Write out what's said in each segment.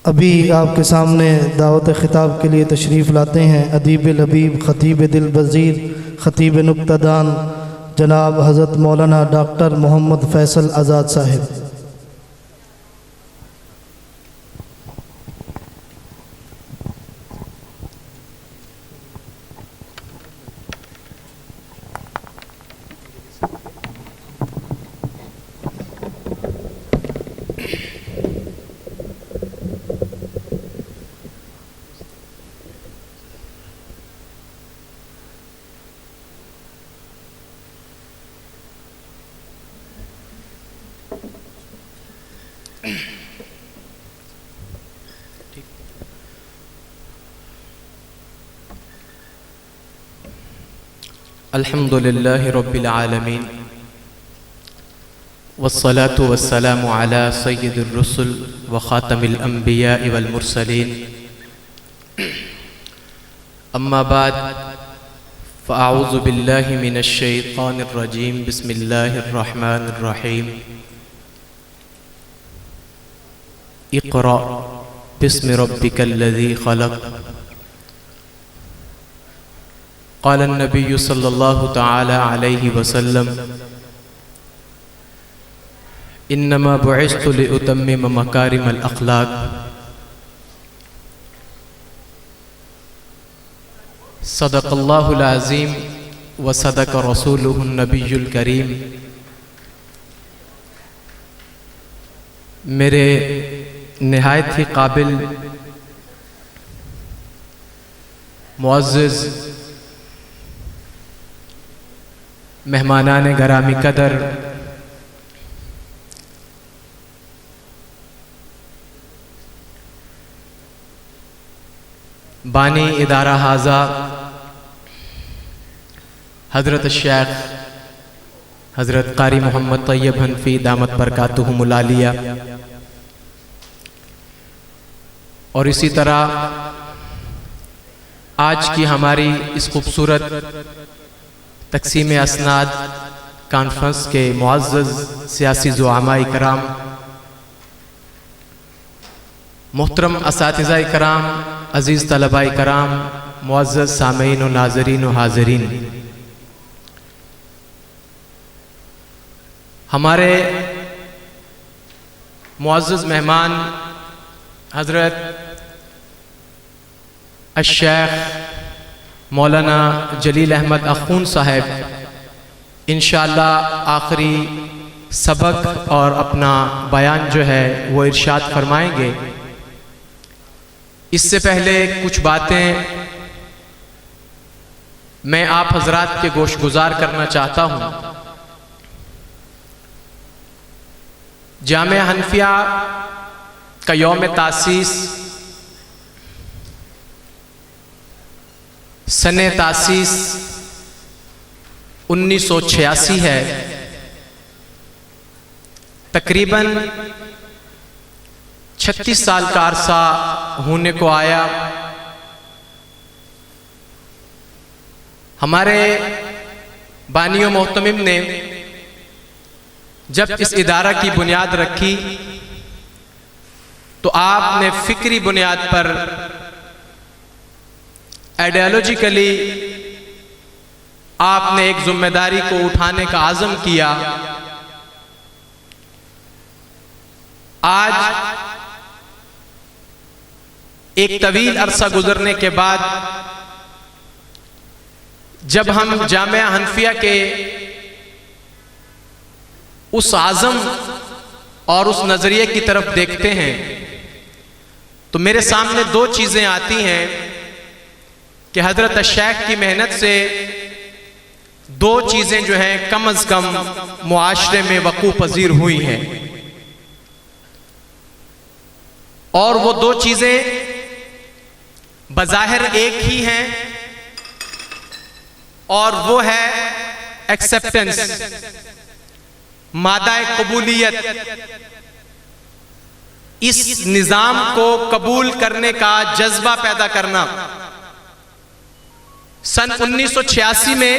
ابھی آپ کے سامنے دعوت خطاب کے لیے تشریف لاتے ہیں ادیب لبیب، خطیب دل بزیر، خطیب نکتہ دان جناب حضرت مولانا ڈاکٹر محمد فیصل آزاد صاحب۔ الحمد لله رب العالمين والصلاة والسلام على سيد الرسل وخاتم الأنبياء والمرسلين أما بعد فأعوذ بالله من الشيطان الرجيم بسم الله الرحمن الرحيم اقرأ باسم ربك الذي خلق قال النبي صلى الله تعالى عليه وسلم إنما بعثت لأتمم مكارم الأخلاق صدق الله العظيم وصدق رسوله النبي الكريم۔ میرے نہایت ہی قابل معزز مہمانان گرامی قدر، بانی ادارہ حاضہ حضرت الشیخ حضرت قاری محمد طیب حنفی دامت برکاتہم العالیہ، اور اسی طرح آج کی ہماری اس خوبصورت تقسیم اسناد کانفرنس کے معزز سیاسی زعماء کرام، محترم اساتذہ کرام، عزیز طلباء کرام، معزز سامعین و ناظرین و حاضرین، ہمارے معزز مہمان حضرت الشیخ مولانا جلیل احمد اخون صاحب انشاءاللہ آخری سبق اور اپنا بیان جو ہے وہ ارشاد فرمائیں گے۔ اس سے پہلے کچھ باتیں میں آپ حضرات کے گوش گزار کرنا چاہتا ہوں۔ جامعہ حنفیہ کا یوم تاسیس سن تاسیس 1986 ہے، تقریباً 36 سال کا عرصہ ہونے کو آیا۔ ہمارے بانی و محتمم نے جب اس ادارہ کی بنیاد رکھی تو آپ نے فکری بنیاد پر آئیڈیالوجیکلی آپ نے ایک ذمہ داری کو اٹھانے کا عزم کیا۔ آج ایک طویل عرصہ گزرنے کے بعد جب ہم جامعہ حنفیہ کے اس عزم اور اس نظریے کی طرف دیکھتے ہیں تو میرے سامنے دو چیزیں آتی ہیں کہ حضرت الشیخ کی محنت سے دو چیزیں جو ہیں کم از کم معاشرے میں وقوع پذیر ہوئی ہیں، اور وہ دو چیزیں بظاہر ایک ہی ہیں، اور وہ ہے ایکسیپٹنس، مادہ قبولیت، اس نظام کو قبول کرنے کا جذبہ پیدا کرنا۔ سن 1986 میں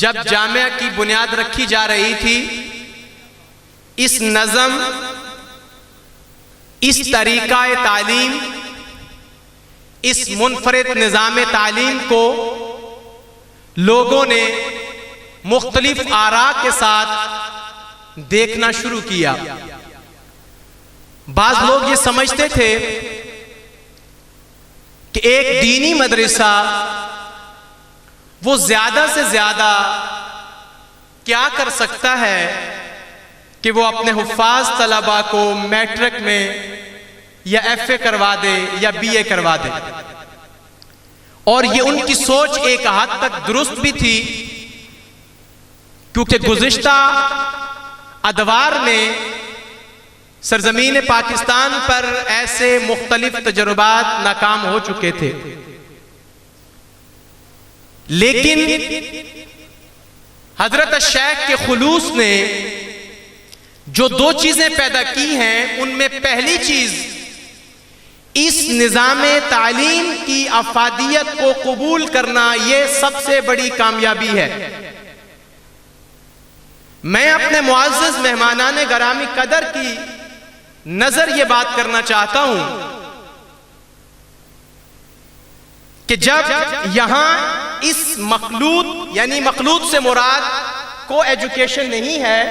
جب جامعہ کی بنیاد رکھی جا رہی تھی، اس نظم اس طریقہ تعلیم، اس منفرد نظام تعلیم کو لوگوں نے مختلف آراء کے ساتھ دیکھنا شروع کیا۔ بعض لوگ یہ سمجھتے تھے کہ ایک دینی مدرسہ وہ زیادہ سے زیادہ کیا کر سکتا ہے کہ وہ اپنے حفاظ طلبہ کو میٹرک میں یا ایف اے کروا دے یا بی اے کروا دے، اور یہ ان کی سوچ ایک حد تک درست بھی تھی، کیونکہ گزشتہ ادوار میں سرزمین پاکستان پر ایسے مختلف تجربات ناکام ہو چکے تھے۔ لیکن حضرت الشیخ کے خلوص نے جو دو چیزیں پیدا کی ہیں، ان میں پہلی چیز اس نظام تعلیم کی افادیت کو قبول کرنا، یہ سب سے بڑی کامیابی ہے۔ میں اپنے معزز مہمانان گرامی قدر کی نظر یہ بات کرنا چاہتا ہوں کہ جب یہاں اس مخلوط، یعنی مخلوط سے مراد کو ایجوکیشن نہیں ہے،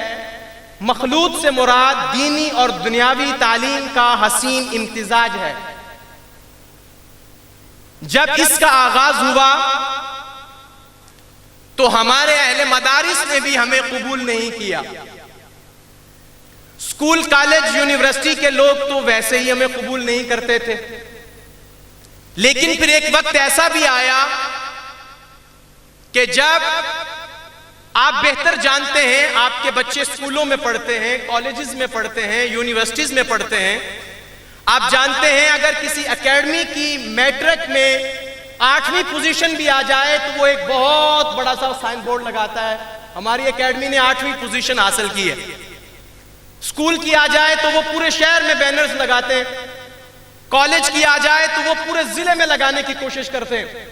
مخلوط سے مراد دینی اور دنیاوی تعلیم کا حسین امتزاج ہے، جب اس کا آغاز ہوا تو ہمارے اہل مدارس نے بھی ہمیں قبول نہیں کیا۔ اسکول، کالج، یونیورسٹی کے لوگ تو ویسے ہی ہمیں قبول نہیں کرتے تھے، لیکن پھر ایک وقت ایسا بھی آیا کہ جب آپ بہتر جانتے ہیں، آپ کے بچے اسکولوں میں پڑھتے ہیں، کالجز میں پڑھتے ہیں، یونیورسٹیز میں پڑھتے ہیں، آپ جانتے ہیں اگر کسی اکیڈمی کی میٹرک میں 8ویں پوزیشن بھی آ جائے تو وہ ایک بہت بڑا سا سائن بورڈ لگاتا ہے، ہماری اکیڈمی نے 8ویں پوزیشن حاصل کی ہے۔ اسکول کی آ جائے تو وہ پورے شہر میں بینرز لگاتے ہیں، کالج کی آ جائے تو وہ پورے ضلع میں لگانے کی کوشش کرتے ہیں۔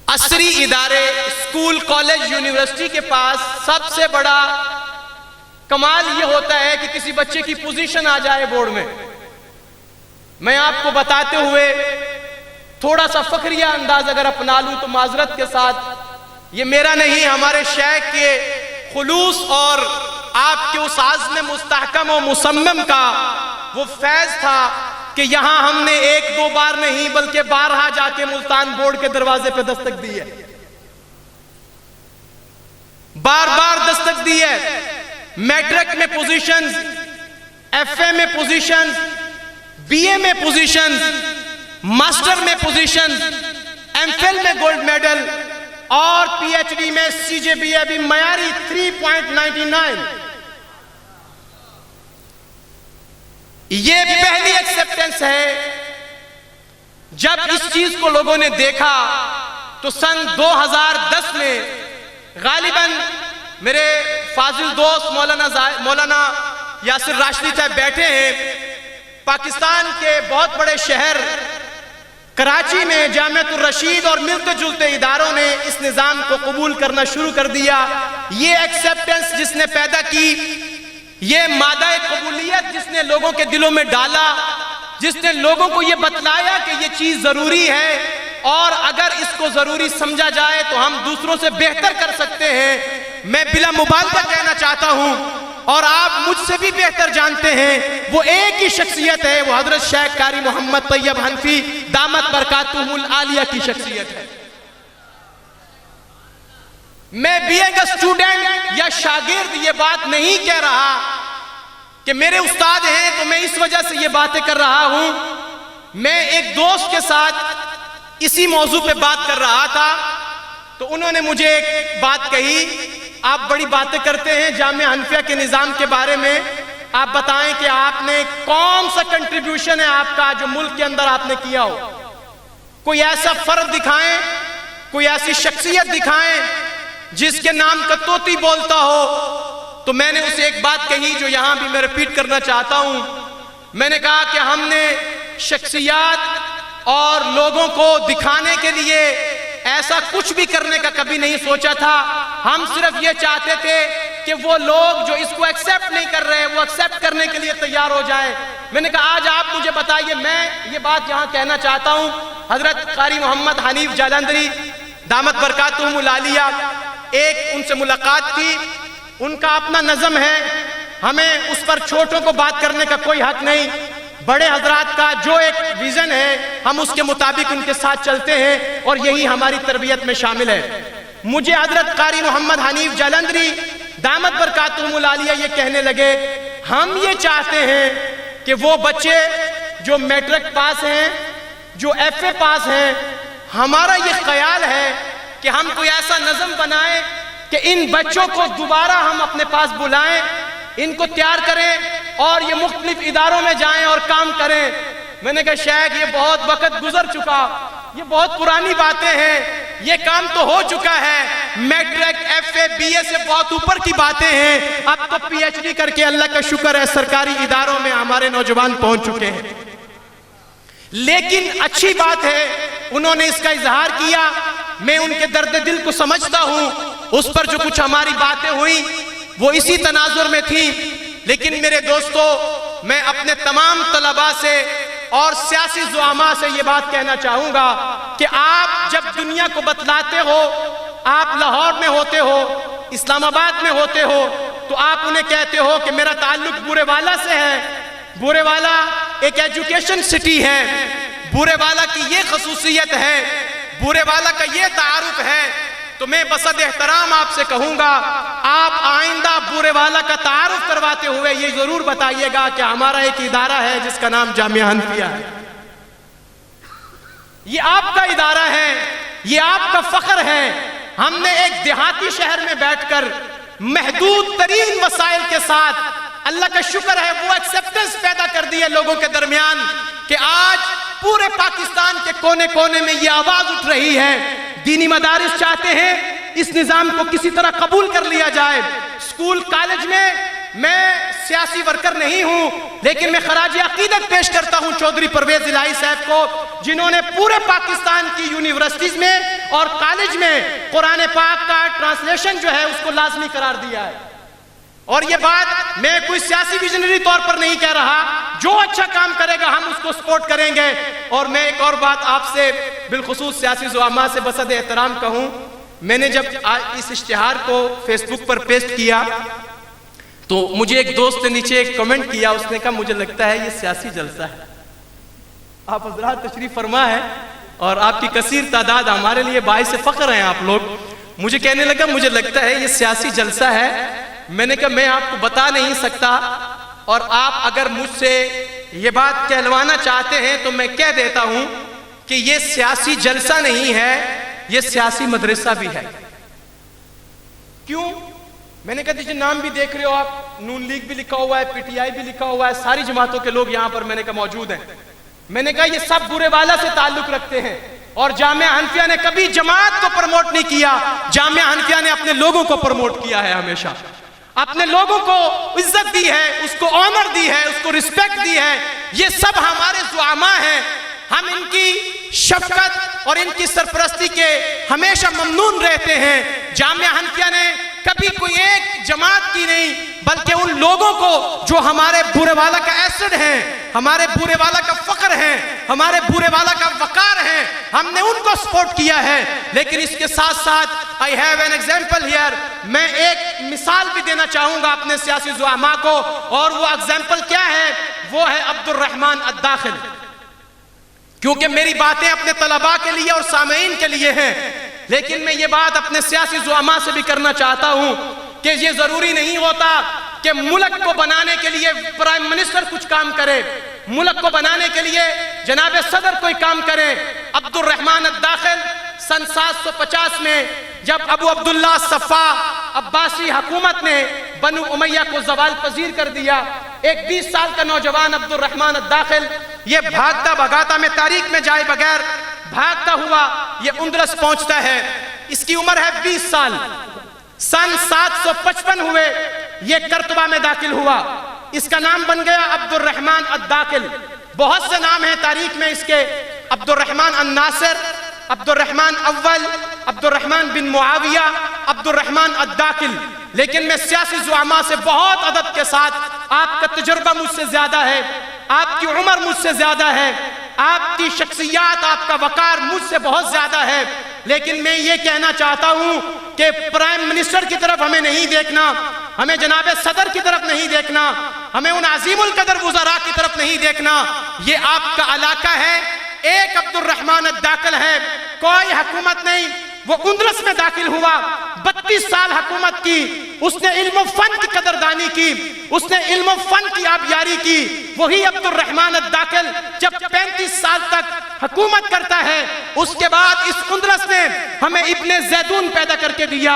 عصری ادارے، اسکول، کالج، یونیورسٹی کے پاس سب سے بڑا کمال یہ ہوتا ہے کہ کسی بچے کی پوزیشن آ جائے بورڈ میں۔ میں آپ کو بتاتے ہوئے تھوڑا سا فخریہ انداز اگر اپنا لوں تو معذرت کے ساتھ، یہ میرا نہیں، ہمارے شیخ کے خلوص اور آپ کے اس عزم مستحکم و مصمم کا وہ فیض تھا کہ یہاں ہم نے ایک دو بار نہیں بلکہ بارہا جا کے ملتان بورڈ کے دروازے پہ دستک دی ہے، بار بار دستک دی ہے۔ میٹرک میں پوزیشنز، ایف اے میں پوزیشنز، بی اے میں پوزیشنز، ماسٹر میں پوزیشنز، ایم فل میں گولڈ میڈل، اور پی ایچ ڈی میں سی جے بی اے بھی معیاری 3.99۔ یہ پہلی ایکسپٹنس ہے۔ جب اس چیز کو لوگوں نے دیکھا تو سن 2010 میں غالباً میرے فاضل دوست مولانا یاسر راشدی صاحب بیٹھے ہیں، پاکستان کے بہت بڑے شہر کراچی میں جامعۃ الرشید اور ملتے جلتے اداروں نے اس نظام کو قبول کرنا شروع کر دیا۔ یہ ایکسپٹنس جس نے پیدا کی، یہ مادہ قبولیت جس نے لوگوں کے دلوں میں ڈالا، جس نے لوگوں کو یہ بتلایا کہ یہ چیز ضروری ہے اور اگر اس کو ضروری سمجھا جائے تو ہم دوسروں سے بہتر کر سکتے ہیں، میں بلا مبالغہ کہنا چاہتا ہوں اور آپ مجھ سے بھی بہتر جانتے ہیں، وہ ایک ہی شخصیت ہے، وہ حضرت شیخ قاری محمد طیب حنفی دامت برکاتہم العالیہ کی شخصیت ہے۔ میں بی اے کا اسٹوڈنٹ یا شاگرد یہ بات نہیں کہہ رہا کہ میرے استاد ہیں تو میں اس وجہ سے یہ باتیں کر رہا ہوں۔ میں ایک دوست کے ساتھ اسی موضوع پہ بات کر رہا تھا تو انہوں نے مجھے ایک بات کہی، آپ بڑی باتیں کرتے ہیں جامعہ حنفیہ کے نظام کے بارے میں، آپ بتائیں کہ آپ نے کون سا کنٹریبیوشن ہے آپ کا جو ملک کے اندر آپ نے کیا ہو، کوئی ایسا فرد دکھائیں، کوئی ایسی شخصیت دکھائیں جس کے نام کا طوطی بولتا ہو۔ تو میں نے اسے ایک بات کہی جو یہاں بھی میں ریپیٹ کرنا چاہتا ہوں، میں نے کہا کہ ہم نے شخصیات اور لوگوں کو دکھانے کے لیے ایسا کچھ بھی کرنے کا کبھی نہیں سوچا تھا، ہم صرف یہ چاہتے تھے کہ وہ لوگ جو اس کو ایکسیپٹ نہیں کر رہے وہ ایکسیپٹ کرنے کے لیے تیار ہو جائیں۔ میں نے کہا آج آپ مجھے بتائیے، میں یہ بات یہاں کہنا چاہتا ہوں، حضرت قاری محمد حنیف جالندھری دامت برکاتہم العالیہ، ایک ان سے ملاقات تھی، ان کا اپنا نظم ہے، ہمیں اس پر چھوٹوں کو بات کرنے کا کوئی حق نہیں، بڑے حضرات کا جو ایک ویژن ہے ہم اس کے مطابق ان کے ساتھ چلتے ہیں اور یہی ہماری تربیت میں شامل ہے۔ مجھے حضرت قاری محمد حنیف جالندھری دامت برکاتہم العالیہ یہ کہنے لگے، ہم یہ چاہتے ہیں کہ وہ بچے جو میٹرک پاس ہیں، جو ایف اے پاس ہیں، ہمارا یہ خیال ہے کہ ہم کوئی ایسا نظم بنائیں کہ ان بچوں کو دوبارہ ہم اپنے پاس بلائیں، ان کو تیار کریں اور یہ مختلف اداروں میں جائیں اور کام کریں۔ میں نے کہا شیخ یہ بہت وقت گزر چکا، یہ بہت پرانی باتیں ہیں، یہ کام تو ہو چکا ہے، میٹرک ایف اے بی اے سے بہت اوپر کی باتیں ہیں، اب تو پی ایچ ڈی کر کے اللہ کا شکر ہے سرکاری اداروں میں ہمارے نوجوان پہنچ چکے ہیں۔ لیکن اچھی بات ہے انہوں نے اس کا اظہار کیا، میں ان کے درد دل کو سمجھتا ہوں، اس پر جو کچھ ہماری باتیں ہوئیں وہ اسی تناظر میں تھی۔ لیکن میرے دوستو، میں اپنے تمام طلباء سے اور سیاسی زعماء سے یہ بات کہنا چاہوں گا کہ آپ جب دنیا کو بتلاتے ہو، آپ لاہور میں ہوتے ہو، اسلام آباد میں ہوتے ہو، تو آپ انہیں کہتے ہو کہ میرا تعلق بورے والا سے ہے، بورے والا ایک ایجوکیشن سٹی ہے، بورے والا کی یہ خصوصیت ہے، بورے والا کا یہ تعارف ہے۔ تو میں بصد احترام آپ سے کہوں گا، آپ آئندہ بورے والا کا تعارف کرواتے ہوئے یہ ضرور بتائیے گا کہ ہمارا ایک ادارہ ہے جس کا نام جامعہ حنفیہ ہے، یہ آپ کا ادارہ ہے، یہ آپ کا فخر ہے۔ ہم نے ایک دیہاتی شہر میں بیٹھ کر محدود ترین وسائل کے ساتھ، اللہ کا شکر ہے وہ ایکسیپٹنس پیدا کر دی ہے لوگوں کے درمیان کہ آج پورے پاکستان کے کونے کونے میں یہ آواز اٹھ رہی ہے، دینی مدارس چاہتے ہیں اس نظام کو کسی طرح قبول کر لیا جائے۔ اسکول کالج میں سیاسی ورکر نہیں ہوں، لیکن میں خراج عقیدت پیش کرتا ہوں چودھری پرویز الہی صاحب کو، جنہوں نے پورے پاکستان کی یونیورسٹیز میں اور کالج میں قرآن پاک کا ٹرانسلیشن جو ہے اس کو لازمی قرار دیا ہے۔ اور یہ بات میں کوئی سیاسی ویژنری طور پر نہیں کہہ رہا، جو اچھا کام کرے گا ہم اس کو سپورٹ کریں گے۔ اور میں ایک اور بات آپ سے بالخصوص سیاسی زعماء سے بصد احترام کہوں، میں نے جب اس اشتہار کو فیس بک پر پیسٹ کیا تو مجھے ایک دوست نے نیچے ایک کمنٹ کیا، اس نے کہا مجھے لگتا ہے یہ سیاسی جلسہ ہے۔ آپ حضرات تشریف فرما ہے اور آپ کی کثیر تعداد ہمارے لیے باعث فخر ہیں آپ لوگ۔ مجھے کہنے لگا مجھے لگتا ہے یہ سیاسی جلسہ ہے۔ میں نے کہا میں آپ کو بتا نہیں سکتا، اور آپ اگر مجھ سے یہ بات کہلوانا چاہتے ہیں تو میں کہہ دیتا ہوں کہ یہ سیاسی جلسہ نہیں ہے، یہ سیاسی مدرسہ بھی ہے۔ کیوں؟ میں نے کہا دیکھیں نام بھی دیکھ رہے ہو آپ، نون لیگ بھی لکھا ہوا ہے، پی ٹی آئی بھی لکھا ہوا ہے، ساری جماعتوں کے لوگ یہاں پر میں نے کہا موجود ہیں۔ میں نے کہا یہ سب بورے والا سے تعلق رکھتے ہیں، اور جامعہ حنفیہ نے کبھی جماعت کو پروموٹ نہیں کیا، جامعہ حنفیہ نے اپنے لوگوں کو پروموٹ کیا ہے، ہمیشہ اپنے لوگوں کو عزت دی ہے، اس کو آنر دی ہے، اس کو رسپیکٹ دی ہے۔ یہ سب ہمارے زعماء ہیں، ہم ان کی شفقت اور ان کی سرپرستی کے ہمیشہ ممنون رہتے ہیں۔ جامعہ حنفیہ نے کبھی کوئی ایک جماعت کی نہیں، بلکہ ان لوگوں کو جو ہمارے بورے والا کا ایسڈ ہیں، ہمارے بورے والا کا فخر ہیں، ہمارے بورے والا کا وقار ہیں، ہم نے ان کو سپورٹ کیا ہے۔ لیکن اس کے ساتھ ساتھ I have an example here، میں ایک مثال بھی دینا چاہوں گا اپنے سیاسی زعماء کو، اور وہ ایگزامپل کیا ہے؟ وہ ہے عبد الرحمن الداخل۔ کیونکہ میری باتیں اپنے طلباء کے لیے اور سامعین کے لیے ہیں، لیکن میں یہ بات اپنے سیاسی زعماء سے بھی کرنا چاہتا ہوں کہ یہ ضروری نہیں ہوتا کہ ملک کو بنانے کے لیے پرائم منسٹر کچھ کام کرے، ملک کو بنانے کے لیے جناب صدر کوئی کام کرے۔ عبد الرحمن الداخل سن 750 میں جب ابو عبداللہ صفا عباسی حکومت نے بنو امیہ کو زوال پذیر کر دیا، ایک 20 سال کا نوجوان عبد الرحمن الداخل یہ بھاگتا بھگاتا میں تاریخ میں جائے بغیر بھاگتا ہوا یہ اندلس پہنچتا ہے، اس کی عمر ہے 20 سال۔ سن 755 ہوئے یہ کرتبہ میں داخل ہوا، اس کا نام بن گیا عبد الرحمن الداخل۔ بہت سے نام ہیں تاریخ میں اس کے، عبد الرحمن الناصر، عبد الرحمن اول، عبد الرحمن بن معاویہ، عبد الرحمن الداخل، لیکن میں سیاسی زعماء سے بہت ادب کے ساتھ، آپ کا تجربہ مجھ سے زیادہ ہے، آپ کی عمر مجھ سے زیادہ ہے، آپ کی شخصیات، آپ کا وقار مجھ سے بہت زیادہ ہے، لیکن میں یہ کہنا چاہتا ہوں کہ پرائم منسٹر کی طرف ہمیں نہیں دیکھنا، ہمیں جناب صدر کی طرف نہیں دیکھنا، ہمیں ان عظیم القدر وزراء کی طرف نہیں دیکھنا. یہ آپ کا علاقہ ہے، ایک عبد الرحمن الداخل ہے، کوئی حکومت نہیں. وہ اندلس میں داخل ہوا، 32 سال حکومت کی، اس نے علم و فن کی قدردانی کی، اس نے علم و فن کی آبیاری کی. وہی عبد الرحمن الداخل جب 35 سال تک حکومت کرتا ہے، اس کے بعد اس اندلس نے ہمیں ابن زیدون پیدا کر کے دیا،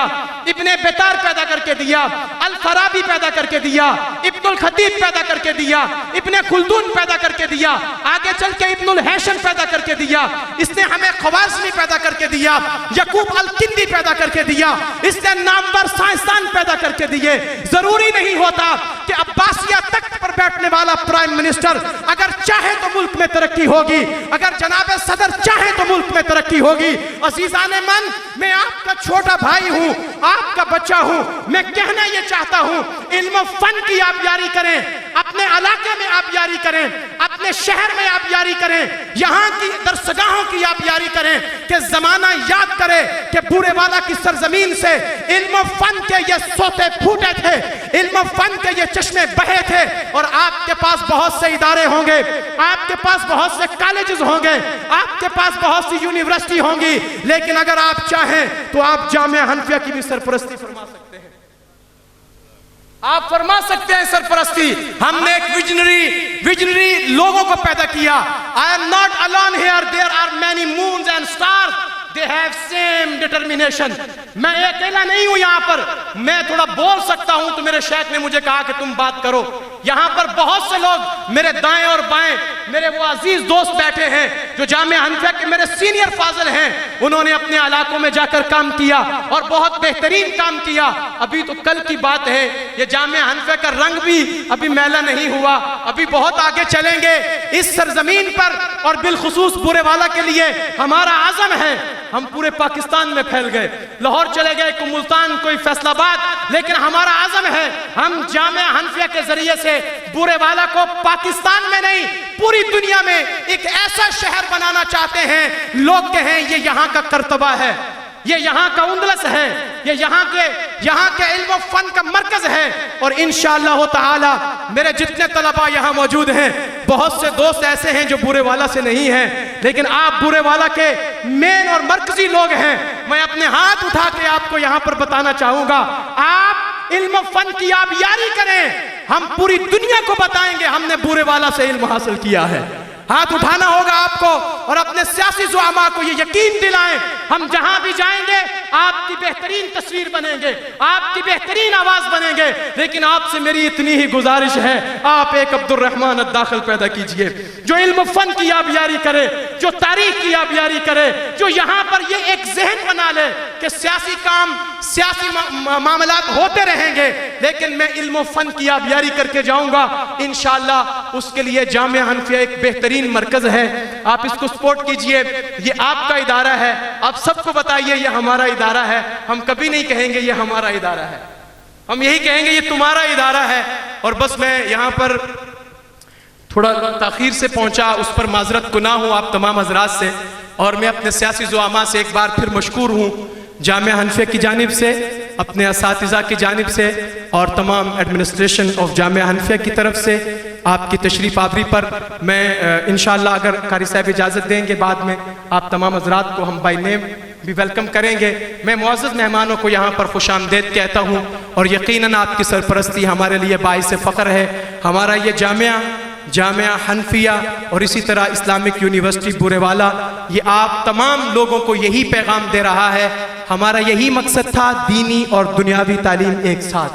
ابن بیتار پیدا کر کے دیا، الفارابی پیدا کر کے دیا، ابن الخطیب پیدا کر کے دیا، ابن خلدون پیدا کر کے دیا، آگے چل کے ابن الہیثم پیدا کر کے دیا. اس نے ہمیں خوارزمی پیدا کر کے دیا، یعقوب الکندی پیدا کر کے دیا، اس نے نامور سائنسدان پیدا کر کے دیے. ضروری نہیں ہوتا کہ عباسیہ تخت پر بیٹھنے والا پرائم منسٹر اگر چاہے تو ملک میں ترقی ہوگی، اگر جناب صدر چاہے تو ملک میں ترقی ہوگی. عزیزان من، میں آپ کا چھوٹا بھائی ہوں، آپ کا بچہ ہوں. میں کہنا یہ چاہتا ہوں، علم و فن کی آبیاری کریں، اپنے علاقے میں آبیاری کریں، اپنے شہر میں آبیاری کریں، یہاں کی درسگاہوں کی آبیاری کریں کہ زمانہ یاد کرے کہ بورے والا کی سرزمین سے علم و فن کے یہ سوتے پھوٹے تھے، علم و فن کے یہ چشمے بہے تھے. اور آپ کے پاس بہت سے ادارے ہوں گے، آپ کے پاس بہت سے کالجز ہوں گے، آپ کے پاس بہت سی یونیورسٹی ہوں گی، لیکن اگر آپ چاہیں تو آپ جامعہ حنفیہ کی بھی سرپرستی فرما سکتے ہیں. آپ فرما سکتے ہیں سرپرستی. ہم نے ایک ویژنری لوگوں کو پیدا کیا. I am not alone here. There are many moons and stars. They have same determination. میں اکیلا نہیں ہوں یہاں پر. میں تھوڑا بول سکتا ہوں تو میرے شیخ نے مجھے کہا کہ تم بات کرو. یہاں پر بہت سے لوگ میرے دائیں اور بائیں، میرے وہ عزیز دوست بیٹھے ہیں جو جامعہ حنفیہ کے میرے سینئر فاضل ہیں. انہوں نے اپنے علاقوں میں جا کر کام کیا اور بہت بہترین کام کیا. ابھی تو کل کی بات ہے، یہ جامعہ حنفیہ کا رنگ بھی ابھی میلا نہیں ہوا، ابھی بہت آگے چلیں گے. اس سرزمین پر اور بالخصوص بورے والا کے لیے ہمارا عزم ہے. ہم پورے پاکستان میں پھیل گئے، لاہور چلے گئے، کوئی ملتان، کوئی فیصل آباد، لیکن ہمارا عزم ہے ہم جامعہ حنفیہ کے ذریعے سے بورے والا کو پاکستان میں نہیں پوری دنیا میں ایک ایسا شہر بنانا چاہتے ہیں لوگ کہیں یہ یہاں کا کرتبہ ہے، یہ یہاں کا اندلس ہے، یہ یہاں کے علم و فن کا مرکز ہے. اور انشاءاللہ تعالی میرے جتنے طلباء یہاں موجود ہیں، بہت سے دوست ایسے ہیں جو بورے والا سے نہیں ہیں، لیکن آپ بورے والا کے مین اور مرکزی لوگ ہیں. میں اپنے ہاتھ اٹھا کے آپ کو یہاں پر بتانا چاہوں گا، آپ علم و فن کی آبیاری کریں، ہم پوری دنیا کو بتائیں گے ہم نے بورے والا سے علم حاصل کیا ہے. ہاتھ اٹھانا ہوگا آپ کو اور اپنے سیاسی زعماء کو یہ یقین دلائیں، ہم جہاں بھی جائیں گے آپ کی بہترین تصویر بنیں گے، آپ کی بہترین آواز بنیں گے. لیکن آپ سے میری اتنی ہی گزارش ہے، آپ ایک عبد الرحمن الداخل پیدا کیجئے جو علم و فن کی آبیاری کرے، جو تاریخ کی آبیاری کرے، جو یہاں پر یہ ایک ذہن بنا لے کہ سیاسی کام، سیاسی معاملات ہوتے رہیں گے، لیکن میں علم و فن کی آبیاری کر کے جاؤں گا. انشاءاللہ اس کے لیے جامعہ حنفیہ ایک بہترین مرکز ہے. آپ اس کو سپورٹ کیجئے. یہ آپ کا ادارہ ہے، آپ سب کو بتائیے یہ ہمارا ادارہ ہے. ہم کبھی نہیں کہیں گے یہ ہمارا ادارہ ہے، ہم یہی کہیں گے یہ تمہارا ادارہ ہے. اور بس میں یہاں پر تھوڑا تاخیر سے پہنچا، اس پر معذرت گناہ ہوں آپ تمام حضرات سے. اور میں اپنے سیاسی زعماء سے ایک بار پھر مشکور ہوں، جامعہ حنفیہ کی جانب سے، اپنے اساتذہ کی جانب سے اور تمام ایڈمنسٹریشن آف جامعہ حنفیہ کی طرف سے آپ کی تشریف آوری پر. میں انشاءاللہ اگر قاری صاحب اجازت دیں گے بعد میں آپ تمام حضرات کو ہم بائی نیم بھی ویلکم کریں گے. میں معزز مہمانوں کو یہاں پر خوش آمدید کہتا ہوں اور یقیناً آپ کی سرپرستی ہمارے لیے باعث فخر ہے. ہمارا یہ جامعہ حنفیہ اور اسی طرح اسلامک یونیورسٹی بورے والا یہ آپ تمام لوگوں کو یہی پیغام دے رہا ہے. ہمارا یہی مقصد تھا، دینی اور دنیاوی تعلیم ایک ساتھ،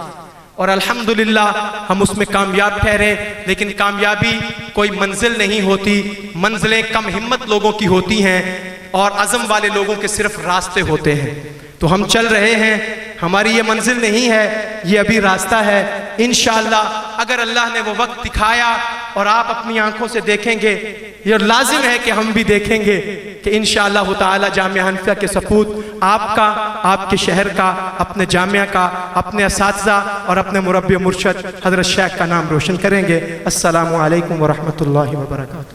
اور الحمدللہ ہم اس میں کامیاب ٹھہرے. لیکن کامیابی کوئی منزل نہیں ہوتی، منزلیں کم ہمت لوگوں کی ہوتی ہیں اور عزم والے لوگوں کے صرف راستے ہوتے ہیں. تو ہم چل رہے ہیں، ہماری یہ منزل نہیں ہے، یہ ابھی راستہ ہے. انشاءاللہ اگر اللہ نے وہ وقت دکھایا اور آپ اپنی آنکھوں سے دیکھیں گے، یہ لازم ہے کہ ہم بھی دیکھیں گے کہ انشاءاللہ تعالی جامعہ حنفیہ کے سپوت آپ کا، آپ کے شہر کا، اپنے جامعہ کا، اپنے اساتذہ اور اپنے مربی و مرشد حضرت شیخ کا نام روشن کریں گے۔ السلام علیکم ورحمۃ اللہ وبرکاتہ۔